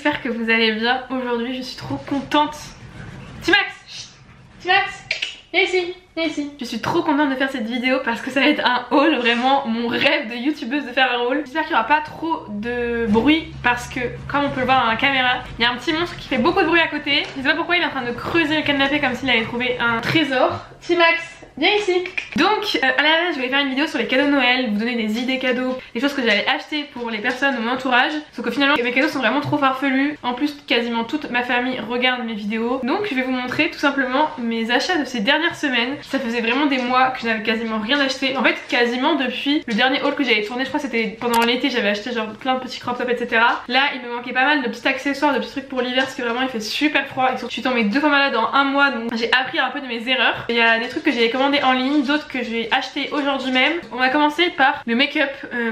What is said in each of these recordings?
j'espère que vous allez bien. Aujourd'hui je suis trop contente. Timax, Timax, viens ici, viens ici. Je suis trop contente de faire cette vidéo parce que ça va être un haul, vraiment mon rêve de youtubeuse de faire un haul. J'espère qu'il n'y aura pas trop de bruit parce que comme on peut le voir dans la caméra, il y a un petit monstre qui fait beaucoup de bruit à côté. Je sais pas pourquoi il est en train de creuser le canapé comme s'il avait trouvé un trésor. Timax, viens ici. Donc à la base je voulais faire une vidéo sur les cadeaux de Noël, vous donner des idées cadeaux, des choses que j'allais acheter pour les personnes de mon entourage. Sauf que finalement mes cadeaux sont vraiment trop farfelus. En plus quasiment toute ma famille regarde mes vidéos. Donc je vais vous montrer tout simplement mes achats de ces dernières semaines. Ça faisait vraiment des mois que je n'avais quasiment rien acheté. En fait quasiment depuis le dernier haul que j'avais tourné, je crois que c'était pendant l'été, j'avais acheté genre plein de petits crop tops etc. Là il me manquait pas mal de petits accessoires, de petits trucs pour l'hiver parce que vraiment il fait super froid. Et surtout je suis tombée 2 fois malade en un mois, donc j'ai appris un peu de mes erreurs. Il y a des trucs que j'ai commandés en ligne, d'autres que j'ai acheté aujourd'hui même. On va commencer par le make-up.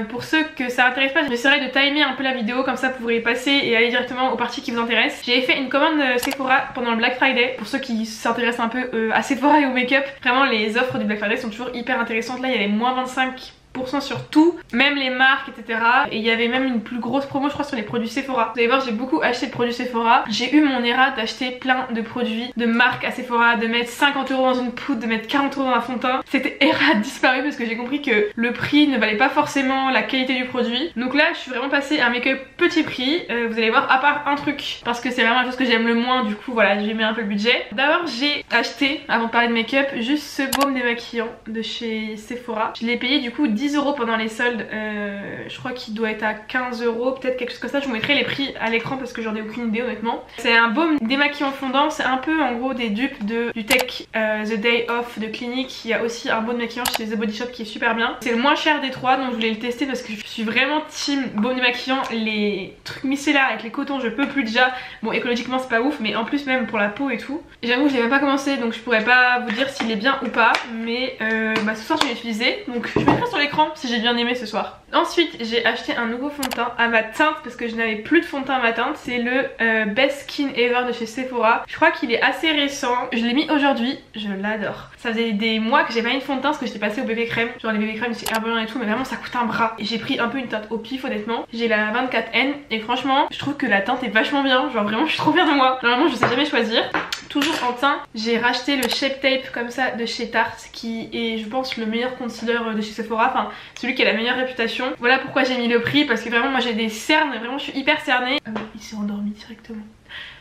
Pour ceux que ça intéresse pas, j'essaierai de timer un peu la vidéo, comme ça vous pourrez passer et aller directement aux parties qui vous intéressent. J'ai fait une commande Sephora pendant le Black Friday. Pour ceux qui s'intéressent un peu à Sephora et au make-up, vraiment les offres du Black Friday sont toujours hyper intéressantes. Là il y avait moins 25% sur tout, même les marques etc. Et il y avait même une plus grosse promo je crois sur les produits Sephora. Vous allez voir j'ai beaucoup acheté de produits Sephora. J'ai eu mon erreur d'acheter plein de produits de marques à Sephora, de mettre 50 € dans une poudre, de mettre 40 € dans un fond de teint. C'était erreur disparu parce que j'ai compris que le prix ne valait pas forcément la qualité du produit. Donc là je suis vraiment passée à un make-up petit prix. Vous allez voir à part un truc parce que c'est vraiment la chose que j'aime le moins, du coup voilà j'ai mis un peu le budget. D'abord j'ai acheté, avant de parler de make-up, juste ce baume démaquillant de chez Sephora. Je l'ai payé du coup 10 € pendant les soldes, je crois qu'il doit être à 15 €, peut-être quelque chose comme ça. Je vous mettrai les prix à l'écran parce que j'en ai aucune idée honnêtement. C'est un baume démaquillant fondant, c'est un peu en gros des dupes du Take The Day Off de Clinique. Il y a aussi un baume démaquillant chez The Body Shop qui est super bien. C'est le moins cher des trois, donc je voulais le tester parce que je suis vraiment team baume démaquillant. Les trucs micellaires avec les cotons je peux plus déjà. Bon écologiquement c'est pas ouf, mais en plus même pour la peau et tout. J'avoue que je l'ai même pas commencé donc je pourrais pas vous dire s'il est bien ou pas, mais ce soir je vais l'utiliser, donc je mettrai sur l'écran si j'ai bien aimé ce soir. Ensuite j'ai acheté un nouveau fond de teint à ma teinte parce que je n'avais plus de fond de teint à ma teinte. C'est le Best Skin Ever de chez Sephora. Je crois qu'il est assez récent, je l'ai mis aujourd'hui, je l'adore. Ça faisait des mois que j'ai pas mis de fond de teint parce que j'étais passée au bébé crème. Genre les bébés crème c'est Herbalife et tout, mais vraiment ça coûte un bras. Et j'ai pris un peu une teinte au pif honnêtement. J'ai la 24N et franchement je trouve que la teinte est vachement bien. Genre vraiment je suis trop fière de moi. Normalement je sais jamais choisir. Toujours en teint, j'ai racheté le Shape Tape comme ça de chez Tarte qui est je pense le meilleur concealer de chez Sephora, enfin celui qui a la meilleure réputation. Voilà pourquoi j'ai mis le prix, parce que vraiment moi j'ai des cernes, vraiment je suis hyper cernée. Il s'est endormi directement.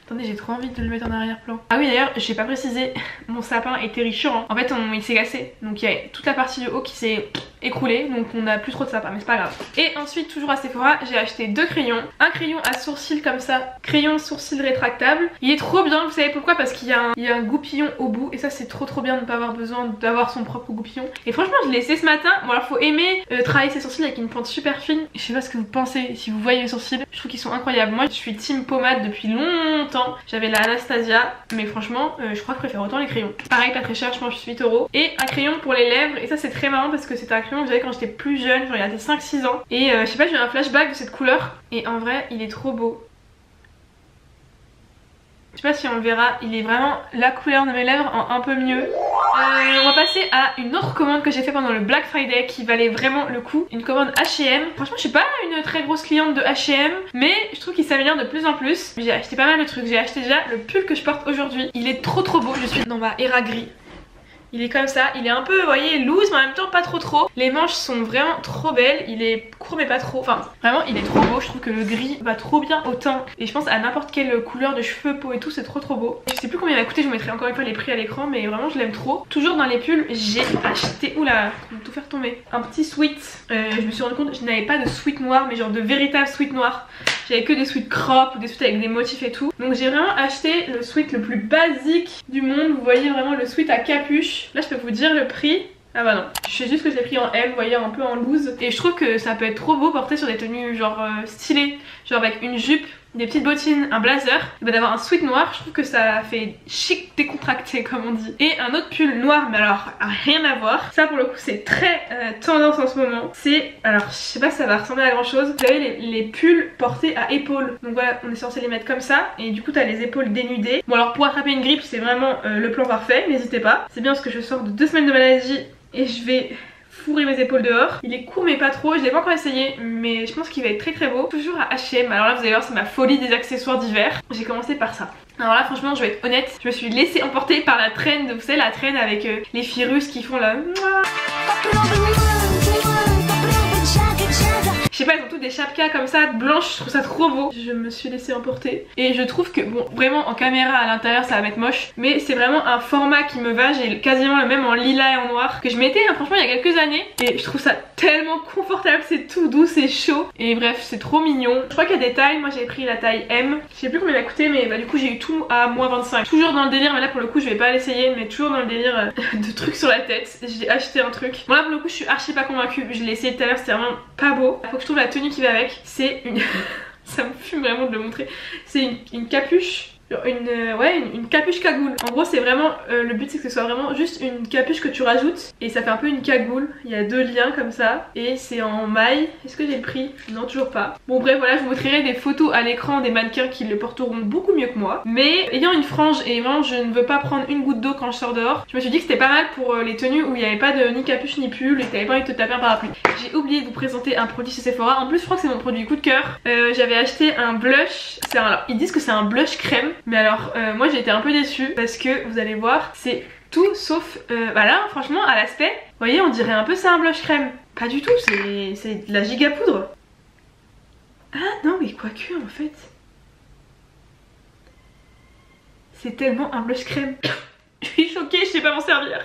Attendez j'ai trop envie de le mettre en arrière-plan. Ah oui d'ailleurs j'ai pas précisé, mon sapin est terrifiant. En fait il s'est cassé, donc il y a toute la partie du haut qui s'est écroulée, donc on a plus trop de sapin mais c'est pas grave. Et ensuite toujours à Sephora j'ai acheté 2 crayons. Un crayon à sourcils comme ça, crayon sourcil rétractable. Il est trop bien, vous savez pourquoi? Parce qu'il y a un goupillon au bout et ça c'est trop bien de ne pas avoir besoin d'avoir son propre goupillon. Et franchement je l'ai laissé ce matin. Bon alors faut aimer travailler ses sourcils avec une pointe super fine. Je sais pas ce que vous pensez si vous voyez mes sourcils, je trouve qu'ils sont incroyables. Moi je suis team pommade depuis longtemps. J'avais la Anastasia, mais franchement je crois que je préfère autant les crayons. Pareil pas très cher, je pense 8 €. Et un crayon pour les lèvres, et ça c'est très marrant parce que c'était un crayon que j'avais quand j'étais plus jeune, genre il y a 5-6 ans. Et je sais pas, j'ai eu un flashback de cette couleur et en vrai il est trop beau. Je sais pas si on le verra, il est vraiment la couleur de mes lèvres en un peu mieux. On va passer à une autre commande que j'ai fait pendant le Black Friday qui valait vraiment le coup. Une commande H&M. Franchement je suis pas une très grosse cliente de H&M, mais je trouve qu'il s'améliore de plus en plus. J'ai acheté pas mal de trucs, j'ai acheté déjà le pull que je porte aujourd'hui. Il est trop beau, je suis dans ma Era gris. Il est comme ça, il est un peu, vous voyez, loose mais en même temps pas trop. Les manches sont vraiment trop belles, il est court mais pas trop, enfin vraiment il est trop beau. Je trouve que le gris va trop bien au teint et je pense à n'importe quelle couleur de cheveux, peau et tout, c'est trop beau. Je sais plus combien il va coûter, je vous mettrai encore une fois les prix à l'écran, mais vraiment je l'aime trop. Toujours dans les pulls j'ai acheté, oula, je vais tout faire tomber, un petit sweat. Je me suis rendu compte, je n'avais pas de sweat noir mais genre de véritable sweat noir. J'avais que des sweats crop ou des sweats avec des motifs et tout. Donc j'ai vraiment acheté le sweat le plus basique du monde. Vous voyez vraiment le sweat à capuche. Là je peux vous dire le prix. Ah bah non, je sais juste que je l'ai pris en L, vous voyez, un peu en loose. Et je trouve que ça peut être trop beau porté sur des tenues genre stylées. Genre avec une jupe, des petites bottines, un blazer. Et bah d'avoir un sweat noir, je trouve que ça fait chic décontracté comme on dit. Et un autre pull noir, mais alors rien à voir. Ça pour le coup c'est très tendance en ce moment. C'est, alors je sais pas si ça va ressembler à grand chose. Vous avez les pulls portés à épaules. Donc voilà, on est censé les mettre comme ça. Et du coup t'as les épaules dénudées. Bon alors pour attraper une grippe c'est vraiment le plan parfait, n'hésitez pas. C'est bien parce que je sors de 2 semaines de maladie et je vais fourrer mes épaules dehors. Il est court mais pas trop, je l'ai pas encore essayé mais je pense qu'il va être très très beau. Toujours à H&M, alors là vous allez voir c'est ma folie des accessoires d'hiver. J'ai commencé par ça. Alors là franchement je vais être honnête, je me suis laissée emporter par la trend, vous savez la trend avec les filles russes qui font la... Je sais pas, elles ont toutes des chapkas comme ça, blanches, je trouve ça trop beau. Je me suis laissée emporter. Et je trouve que, bon, vraiment en caméra à l'intérieur ça va m'être moche. Mais c'est vraiment un format qui me va, j'ai quasiment le même en lilas et en noir que je mettais hein, franchement il y a quelques années. Et je trouve ça tellement confortable, c'est tout doux, c'est chaud. Et bref, c'est trop mignon. Je crois qu'il y a des tailles, moi j'ai pris la taille M. Je sais plus combien il a coûté mais bah, du coup j'ai eu tout à moins 25. Toujours dans le délire, mais là pour le coup je vais pas l'essayer. Mais toujours dans le délire de trucs sur la tête. J'ai acheté un truc. Bon là pour le coup je suis archi pas convaincue. Je l'ai essayé tout à l'heure, c'était vraiment pas beau. Faut que je trouve la tenue qui va avec. C'est une... ça me fume vraiment de le montrer. C'est une capuche. Une capuche cagoule. En gros c'est vraiment le but c'est que ce soit vraiment juste une capuche que tu rajoutes et ça fait un peu une cagoule. Il y a deux liens comme ça et c'est en maille. Est-ce que j'ai le prix? Non, toujours pas. Bon bref voilà, je vous montrerai des photos à l'écran des mannequins qui le porteront beaucoup mieux que moi. Mais ayant une frange et vraiment je ne veux pas prendre une goutte d'eau quand je sors dehors, je me suis dit que c'était pas mal pour les tenues où il n'y avait pas de ni capuche ni pull et que t'avais pas envie de te taper un parapluie. J'ai oublié de vous présenter un produit chez Sephora. En plus je crois que c'est mon produit coup de cœur. J'avais acheté un blush. Alors ils disent que c'est un blush crème. Mais alors moi j'ai été un peu déçue parce que vous allez voir c'est tout sauf bah là franchement à l'aspect vous voyez on dirait un peu c'est un blush crème. Pas du tout, c'est de la giga poudre. Ah non mais quoique en fait c'est tellement un blush crème. Je suis choquée, je sais pas m'en servir.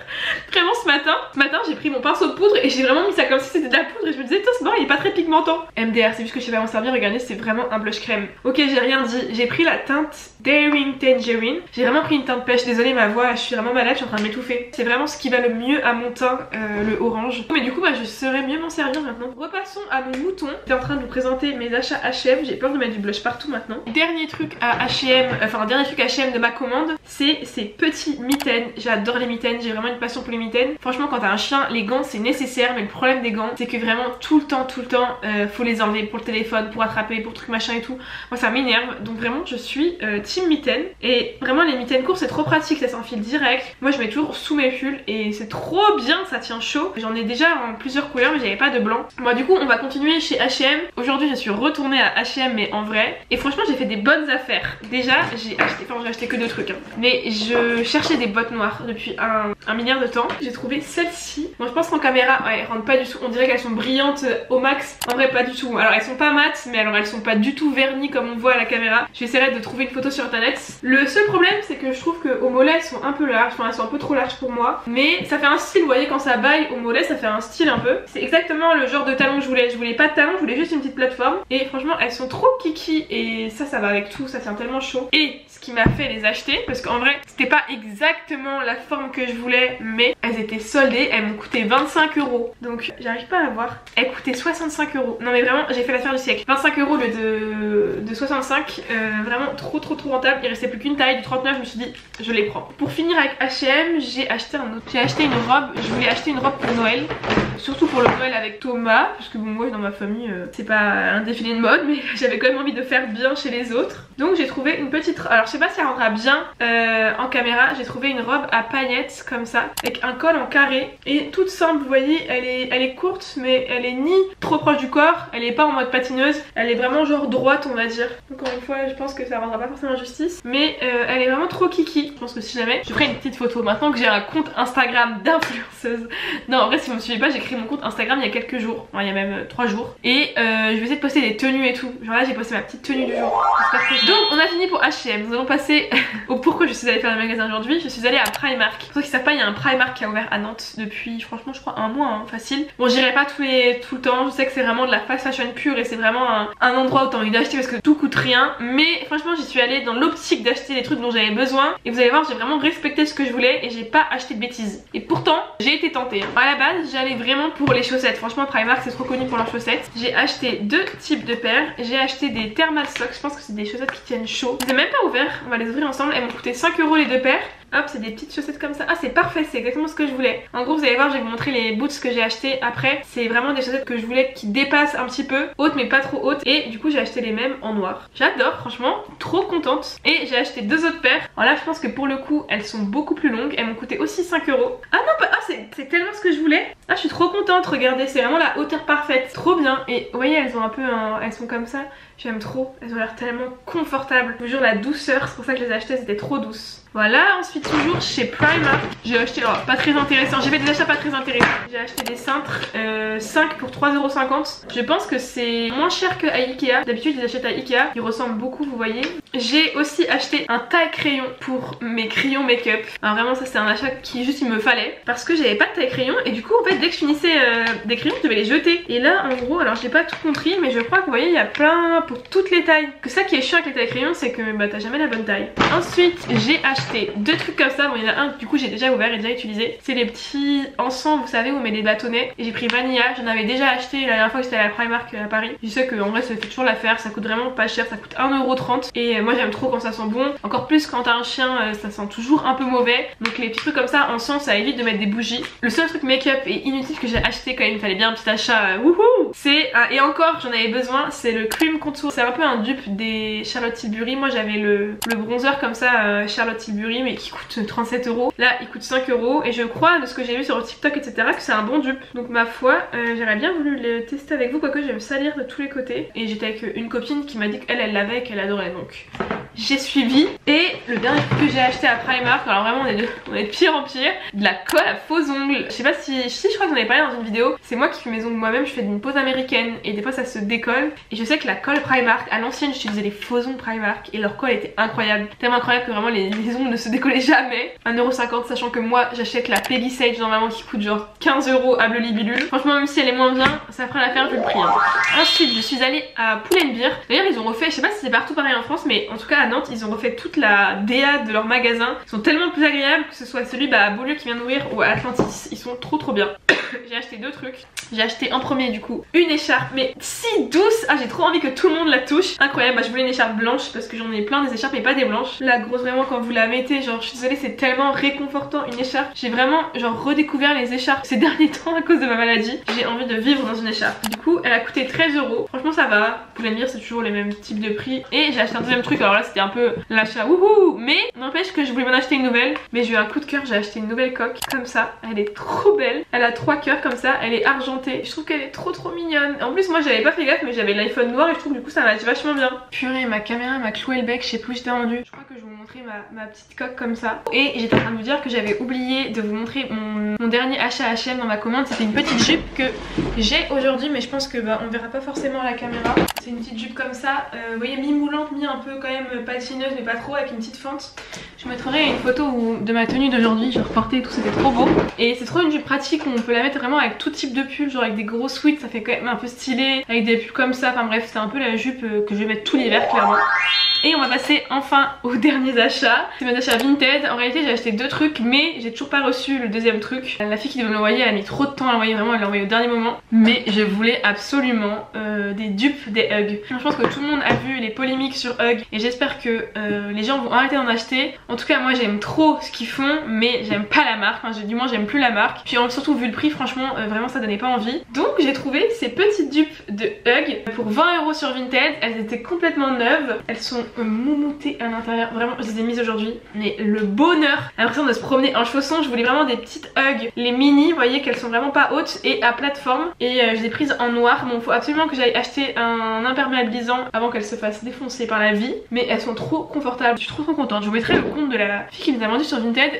Vraiment ce matin j'ai pris mon pinceau de poudre et j'ai vraiment mis ça comme si c'était de la poudre et je me disais non il est pas très pigmentant. MDR, c'est juste que je sais pas m'en servir, regardez c'est vraiment un blush crème. Ok j'ai rien dit, j'ai pris la teinte Daring Tangerine. J'ai vraiment pris une teinte pêche, désolée ma voix, je suis vraiment malade, je suis en train de m'étouffer. C'est vraiment ce qui va le mieux à mon teint, le orange. Mais du coup bah je saurais mieux m'en servir maintenant. Repassons à mon mouton. J'étais en train de vous présenter mes achats H&M, j'ai peur de mettre du blush partout maintenant. Dernier truc à H&M, enfin dernier truc H&M de ma commande, c'est ces petits mitaines. J'adore les mitaines, j'ai vraiment une passion pour les mitaines. Franchement quand t'as un chien, les gants c'est nécessaire, mais le problème des gants c'est que vraiment tout le temps faut les enlever pour le téléphone, pour attraper, pour truc machin et tout. Moi ça m'énerve, donc vraiment je suis team mitaine. Et vraiment les mitaines courtes c'est trop pratique, ça s'enfile direct. Moi je mets toujours sous mes pulls et c'est trop bien, ça tient chaud. J'en ai déjà en plusieurs couleurs mais j'avais pas de blanc. Moi du coup on va continuer chez H&M. Aujourd'hui je suis retournée à H&M mais en vrai. Et franchement j'ai fait des bonnes affaires. Déjà j'ai acheté que deux trucs hein. Mais je cherchais des bottes noires depuis un milliard de temps. J'ai trouvé celle-ci. Bon je pense qu'en caméra ouais, elles rendent pas du tout, on dirait qu'elles sont brillantes au max. En vrai pas du tout. Alors elles sont pas mates mais alors elles sont pas du tout vernies comme on voit à la caméra. J'essaierai de trouver une photo sur internet. Le seul problème c'est que je trouve qu'au mollet elles sont un peu larges, enfin elles sont un peu trop larges pour moi. Mais ça fait un style, vous voyez quand ça baille au mollet ça fait un style un peu. C'est exactement le genre de talon que je voulais. Je voulais pas de talon, je voulais juste une petite plateforme. Et franchement elles sont trop kiki et ça va avec tout, ça tient tellement chaud. Et ce qui m'a fait les acheter, parce qu'en vrai c'était pas exactement la forme que je voulais mais elles étaient soldées, elles m'ont coûté 25 €. Donc j'arrive pas à voir. Elles coûtaient 65 €. Non mais vraiment j'ai fait l'affaire du siècle. 25 € au lieu de 65, vraiment trop rentable. Il restait plus qu'une taille du 39, je me suis dit je les prends. Pour finir avec H&M j'ai acheté un autre. J'ai acheté une robe, je voulais acheter une robe pour Noël. Surtout pour le Noël avec Thomas, parce que bon moi dans ma famille c'est pas un défilé de mode mais j'avais quand même envie de faire bien chez les autres. Donc j'ai trouvé une petite, alors je sais pas si elle rendra bien en caméra, j'ai trouvé une robe à paillettes comme ça avec un col en carré et toute simple, vous voyez elle est courte mais elle est ni trop proche du corps, elle est pas en mode patineuse, elle est vraiment genre droite on va dire. Encore une fois je pense que ça rendra pas forcément justice mais elle est vraiment trop kiki. Je pense que si jamais je ferai une petite photo maintenant que j'ai un compte Instagram d'influenceuse. Non en vrai si vous me suivez pas j'ai créé mon compte Instagram il y a quelques jours, enfin, il y a même 3 jours et je vais essayer de poster des tenues et tout. Genre là j'ai posté ma petite tenue du jour. Donc on a fini pour H&M, nous allons passer au pourquoi je suis allée faire le magasin aujourd'hui. Je suis allée à Primark. Pour ceux qui savent pas il y a un Primark qui a ouvert à Nantes depuis franchement je crois un mois hein, facile. Bon j'irai pas tout le temps, je sais que c'est vraiment de la fast fashion pure et c'est vraiment un endroit où t'as envie d'acheter parce que tout coûte rien. Mais franchement j'y suis allée dans l'optique d'acheter les trucs dont j'avais besoin. Et vous allez voir j'ai vraiment respecté ce que je voulais et j'ai pas acheté de bêtises. Et pourtant j'ai été tentée hein. À la base j'allais vraiment pour les chaussettes. Franchement Primark c'est trop connu pour leurs chaussettes. J'ai acheté deux types de paires. J'ai acheté des thermal socks, je pense que c'est des chaussettes qui tiennent chaud. Je les ai même pas ouverts, on va les ouvrir ensemble. Elles m'ont coûté 5 € les deux paires. Hop, c'est des petites chaussettes comme ça. Ah, c'est parfait, c'est exactement ce que je voulais. En gros, vous allez voir, je vais vous montrer les boots que j'ai acheté après. C'est vraiment des chaussettes que je voulais qui dépassent un petit peu, hautes mais pas trop hautes. Et du coup, j'ai acheté les mêmes en noir. J'adore, franchement, trop contente. Et j'ai acheté 2 autres paires. Alors là, je pense que pour le coup, elles sont beaucoup plus longues. Elles m'ont coûté aussi 5 euros. Ah non, c'est tellement ce que je voulais. Ah, je suis trop contente, regardez, c'est vraiment la hauteur parfaite. Trop bien. Et vous voyez, elles ont un peu elles sont comme ça. J'aime trop, elles ont l'air tellement confortables. Je vous jure, la douceur, c'est pour ça que je les ai achetées, c'était trop douce. Voilà, ensuite toujours chez Primark, j'ai acheté, pas très intéressant, j'ai fait des achats pas très intéressants. J'ai acheté des cintres, 5 pour 3,50 €. Je pense que c'est moins cher qu'à Ikea. D'habitude je les achète à Ikea, ils ressemblent beaucoup, vous voyez. J'ai aussi acheté un taille-crayon pour mes crayons make-up. Alors vraiment ça c'est un achat qui juste il me fallait. Parce que j'avais pas de taille-crayon et du coup en fait dès que je finissais des crayons je devais les jeter. Et là en gros, alors j'ai pas tout compris mais je crois que vous voyez il y a plein pour toutes les tailles. Que ça qui est chiant avec les taille-crayons c'est que bah t'as jamais la bonne taille. Ensuite j'ai acheté 2 trucs comme ça, bon il y en a un du coup j'ai déjà ouvert et déjà utilisé. C'est les petits encens vous savez où on met les bâtonnets. Et j'ai pris Vanilla, j'en avais déjà acheté la dernière fois que j'étais à la Primark à Paris. Je sais qu'en vrai ça fait toujours l'affaire, ça coûte vraiment pas cher, ça coûte 1,30 €. Et moi j'aime trop quand ça sent bon, encore plus quand t'as un chien ça sent toujours un peu mauvais. Donc les petits trucs comme ça encens ça évite de mettre des bougies. Le seul truc make-up et inutile que j'ai acheté quand il me fallait bien un petit achat wouhou, c'est et encore j'en avais besoin, c'est le Cream Contour. C'est un peu un dupe des Charlotte Tilbury. Moi j'avais le bronzer comme ça Charlotte Tilbury mais qui coûte 37 €. Là il coûte 5 € et je crois de ce que j'ai vu sur TikTok etc que c'est un bon dupe. Donc ma foi j'aurais bien voulu le tester avec vous, quoique je vais me salir de tous les côtés. Et j'étais avec une copine qui m'a dit qu'elle l'avait et qu'elle adorait, donc j'ai suivi. Et le dernier truc que j'ai acheté à Primark, alors vraiment on est de pire en pire, de la colle à faux ongles. Je sais pas si je crois que j'en avais parlé dans une vidéo. C'est moi qui fais mes ongles moi-même, je fais une pose américaine et des fois ça se décolle. Et je sais que la colle Primark, à l'ancienne j'utilisais les faux ongles Primark et leur colle était incroyable, tellement incroyable que vraiment les ongles ne se décollaient jamais. 1,50 €, sachant que moi j'achète la Peggy Sage normalement qui coûte genre 15 € à Bleu-Libellule. Franchement même si elle est moins bien, ça fera l'affaire vu le prix. Ensuite je suis allée à Pull&Bear. D'ailleurs ils ont refait, je sais pas si c'est partout pareil en France, mais en tout cas à Nantes ils ont refait toute la DA de leur magasin. Ils sont tellement plus agréables, que ce soit celui à Beaulieu qui vient d'ouvrir ou à Atlantis, ils sont trop bien. J'ai acheté 2 trucs. J'ai acheté en premier du coup une écharpe mais si douce. Ah j'ai trop envie que tout le monde la touche. Incroyable, je voulais une écharpe blanche parce que j'en ai plein des écharpes mais pas des blanches. La grosse vraiment quand vous la mettez, genre je suis désolée c'est tellement réconfortant une écharpe. J'ai vraiment genre redécouvert les écharpes ces derniers temps à cause de ma maladie. J'ai envie de vivre dans une écharpe. Du coup elle a coûté 13 €. Franchement ça va. Pull&Bear c'est toujours les mêmes types de prix. Et j'ai acheté un deuxième truc, alors là c'était un peu l'achat wouhou. Mais n'empêche que je voulais m'en acheter une nouvelle. Mais j'ai eu un coup de cœur, j'ai acheté une nouvelle coque comme ça. Elle est trop belle. Elle a 3 cœurs comme ça, elle est argentée. Je trouve qu'elle est trop mignonne. En plus moi j'avais pas fait gaffe mais j'avais l'iPhone noir et je trouve que du coup ça match vachement bien. Purée, ma caméra m'a cloué le bec, je sais plus où j'étais rendue. Je crois que je vais vous montrer ma petite coque comme ça. Et j'étais en train de vous dire que j'avais oublié de vous montrer mon dernier achat H&M dans ma commande. C'était une petite jupe que j'ai aujourd'hui mais je pense que on verra pas forcément à la caméra. C'est une petite jupe comme ça, vous voyez mi-moulante, mi un peu quand même patineuse mais pas trop, avec une petite fente. Je mettrai une photo de ma tenue d'aujourd'hui, j'ai reporté et tout, c'était trop beau. Et c'est trop une jupe pratique, on peut la mettre vraiment avec tout type de pull, genre avec des gros sweats, ça fait quand même un peu stylé, avec des pulls comme ça, enfin bref c'est un peu la jupe que je vais mettre tout l'hiver clairement. Et on va passer enfin aux derniers achats. C'est mes achats Vinted. En réalité j'ai acheté 2 trucs mais j'ai toujours pas reçu le deuxième truc. La fille qui devait me l'envoyer elle a mis trop de temps à l'envoyer, vraiment elle l'a envoyé au dernier moment. Mais je voulais absolument des dupes des Hug. Je pense que tout le monde a vu les polémiques sur Hug et j'espère que les gens vont arrêter d'en acheter. En tout cas moi j'aime trop ce qu'ils font mais j'aime pas la marque, enfin, du moins j'aime plus la marque. Puis surtout vu le prix franchement vraiment ça donnait pas envie. Donc j'ai trouvé ces petites dupes de Hug pour 20 € sur Vinted. Elles étaient complètement neuves, elles sont moumoutées à l'intérieur, vraiment je les ai mises aujourd'hui. Mais le bonheur, l'impression de se promener en chaussons. Je voulais vraiment des petites Hug, les mini, vous voyez qu'elles sont vraiment pas hautes et à plateforme. Et je les ai prises en noir. Bon faut absolument que j'aille acheter un imperméabilisant avant qu'elles se fassent défoncer par la vie. Mais elles sont trop confortables, je suis trop contente. Je vous mettrai le compte de la fille qui nous a vendu sur Vinted.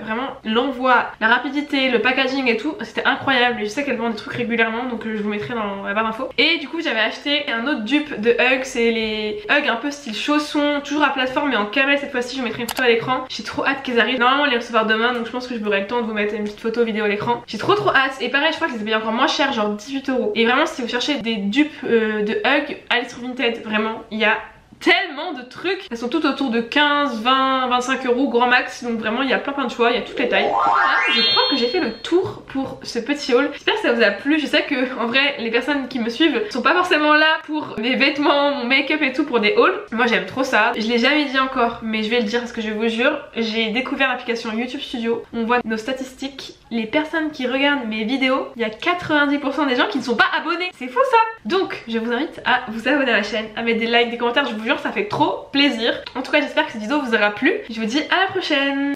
Vraiment l'envoi, la rapidité, le packaging et tout, c'était incroyable. Et je sais qu'elle vend des trucs régulièrement donc je vous mettrai dans la barre d'infos. Et du coup j'avais acheté un autre dupe de Hug, c'est les Hug un peu style chaussons, toujours à plateforme mais en camel cette fois-ci. Je vous mettrai une photo à l'écran. J'ai trop hâte qu'elles arrivent. Normalement on les recevoir demain donc je pense que je j'aurai le temps de vous mettre une petite photo vidéo à l'écran. J'ai trop hâte. Et pareil je crois que je les ai payés encore moins cher, genre 18 €. Et vraiment si vous cherchez des dupes de Hug, allez sur Vinted, vraiment il y a tellement de trucs. Elles sont toutes autour de 15, 20, 25 euros grand max. Donc vraiment il y a plein de choix, il y a toutes les tailles. Voilà, je crois que j'ai fait le tour pour ce petit haul. J'espère que ça vous a plu. Je sais que en vrai les personnes qui me suivent sont pas forcément là pour mes vêtements, mon make-up et tout pour des hauls. Moi j'aime trop ça. Je l'ai jamais dit encore mais je vais le dire parce que je vous jure, j'ai découvert l'application YouTube Studio. On voit nos statistiques. Les personnes qui regardent mes vidéos, il y a 90% des gens qui ne sont pas abonnés. C'est fou ça. Donc je vous invite à vous abonner à la chaîne, à mettre des likes, des commentaires. Je vous jure ça fait trop plaisir. En tout cas j'espère que cette vidéo vous aura plu. Je vous dis à la prochaine.